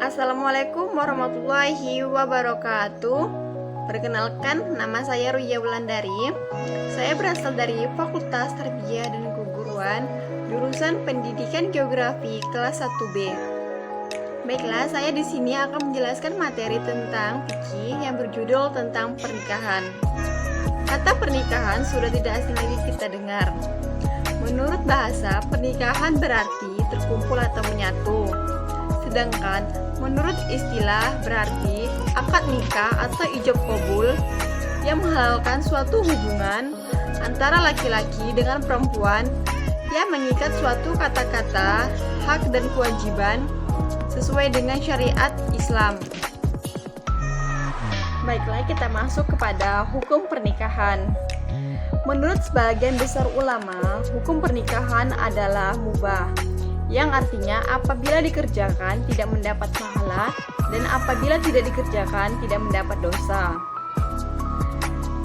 Assalamualaikum warahmatullahi wabarakatuh. Perkenalkan, nama saya Ruya Wulandari. Saya berasal dari Fakultas Tarbiyah dan Keguruan, jurusan Pendidikan Geografi kelas 1B. Baiklah, saya di sini akan menjelaskan materi tentang fikih yang berjudul tentang pernikahan. Kata pernikahan sudah tidak asing lagi kita dengar. Menurut bahasa, pernikahan berarti terkumpul atau menyatu. Sedangkan menurut istilah berarti akad nikah atau ijab qabul yang menghalalkan suatu hubungan antara laki-laki dengan perempuan yang mengikat suatu kata-kata, hak dan kewajiban sesuai dengan syariat Islam. Baiklah, kita masuk kepada hukum pernikahan. Menurut sebagian besar ulama, hukum pernikahan adalah mubah, yang artinya apabila dikerjakan tidak mendapat pahala dan apabila tidak dikerjakan tidak mendapat dosa.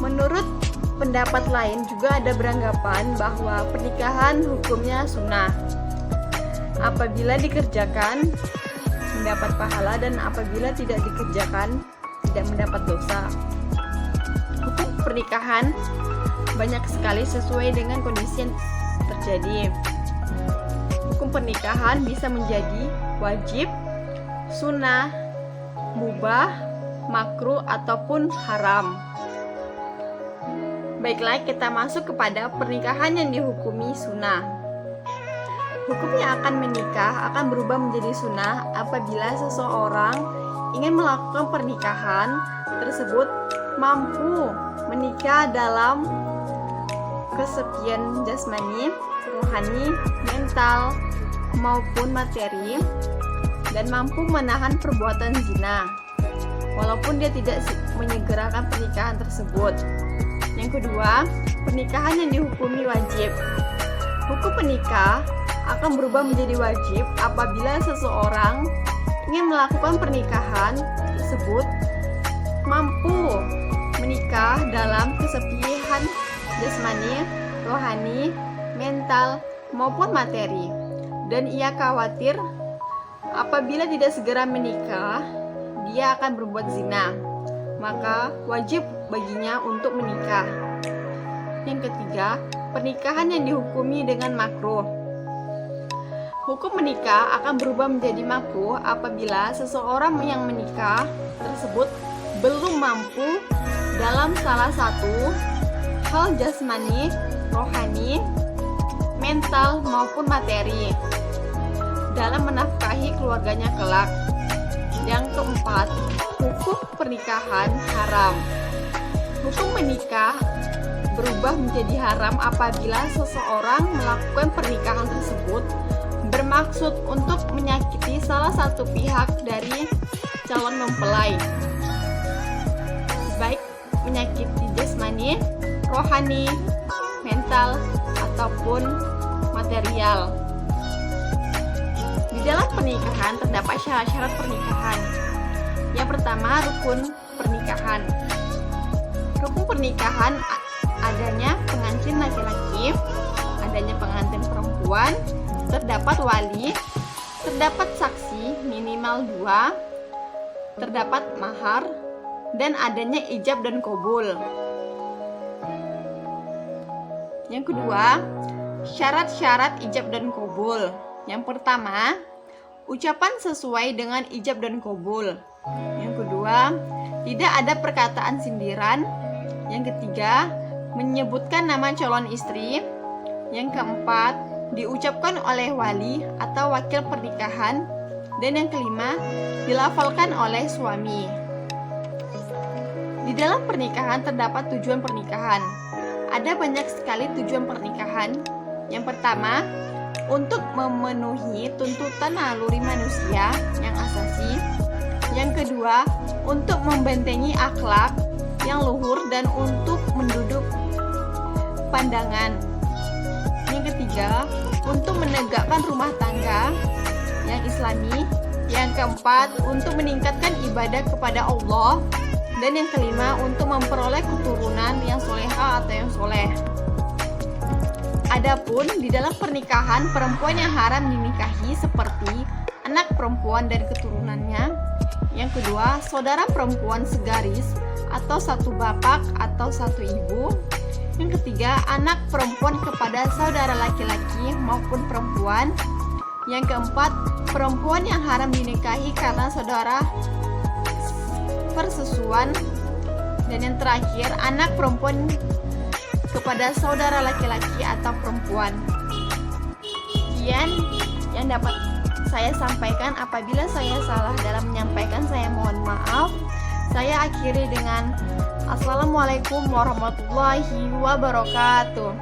Menurut pendapat lain juga ada beranggapan bahwa pernikahan hukumnya sunnah. Apabila dikerjakan mendapat pahala dan apabila tidak dikerjakan tidak mendapat dosa. Hukum pernikahan banyak sekali sesuai dengan kondisi yang terjadi. Hukum pernikahan bisa menjadi wajib, sunnah, mubah, makruh, ataupun haram. Baiklah, kita masuk kepada pernikahan yang dihukumi sunnah. Hukum yang akan menikah akan berubah menjadi sunnah apabila seseorang ingin melakukan pernikahan tersebut mampu menikah dalam kesepian jasmani, rohani, mental, maupun materi, dan mampu menahan perbuatan zina walaupun dia tidak menyegerakan pernikahan tersebut. Yang kedua, pernikahan yang dihukumi wajib. Hukum menikah akan berubah menjadi wajib apabila seseorang ingin melakukan pernikahan tersebut mampu menikah dalam kesepian jasmani, rohani, mental, maupun materi, dan ia khawatir apabila tidak segera menikah dia akan berbuat zina, maka wajib baginya untuk menikah. Yang ketiga, pernikahan yang dihukumi dengan makruh. Hukum menikah akan berubah menjadi makruh apabila seseorang yang menikah tersebut belum mampu dalam salah satu hal jasmani, rohani, mental, maupun materi dalam menafkahi keluarganya kelak. Yang keempat, hukum pernikahan haram. Hukum menikah berubah menjadi haram apabila seseorang melakukan pernikahan tersebut bermaksud untuk menyakiti salah satu pihak dari calon mempelai, baik menyakiti jasmani, rohani, mental, ataupun material. Di dalam pernikahan terdapat syarat-syarat pernikahan. Yang pertama, rukun pernikahan. Rukun pernikahan adanya pengantin laki-laki, adanya pengantin perempuan, terdapat wali, terdapat saksi minimal 2, terdapat mahar, dan adanya ijab dan qabul. Yang kedua, syarat-syarat ijab dan qabul. Yang pertama, ucapan sesuai dengan ijab dan qabul. Yang kedua, tidak ada perkataan sindiran. Yang ketiga, menyebutkan nama calon istri. Yang keempat, diucapkan oleh wali atau wakil pernikahan. Dan yang kelima, dilafalkan oleh suami. Di dalam pernikahan terdapat tujuan pernikahan. Ada banyak sekali tujuan pernikahan. Yang pertama, untuk memenuhi tuntutan naluri manusia yang asasi. Yang kedua, untuk membentengi akhlak yang luhur dan untuk menduduk pandangan. Yang ketiga, untuk menegakkan rumah tangga yang islami. Yang keempat, untuk meningkatkan ibadah kepada Allah. Dan yang kelima, untuk memperoleh keturunan yang soleha atau yang soleh. Adapun di dalam pernikahan, perempuan yang haram dinikahi seperti anak perempuan dari keturunannya. Yang kedua, saudara perempuan segaris atau satu bapak atau satu ibu. Yang ketiga, anak perempuan kepada saudara laki-laki maupun perempuan. Yang keempat, perempuan yang haram dinikahi karena saudara persusuan. Dan yang terakhir, anak perempuan kepada saudara laki-laki atau perempuan. Sekian yang dapat saya sampaikan. Apabila saya salah dalam menyampaikan, saya mohon maaf. Saya akhiri dengan Assalamualaikum warahmatullahi wabarakatuh.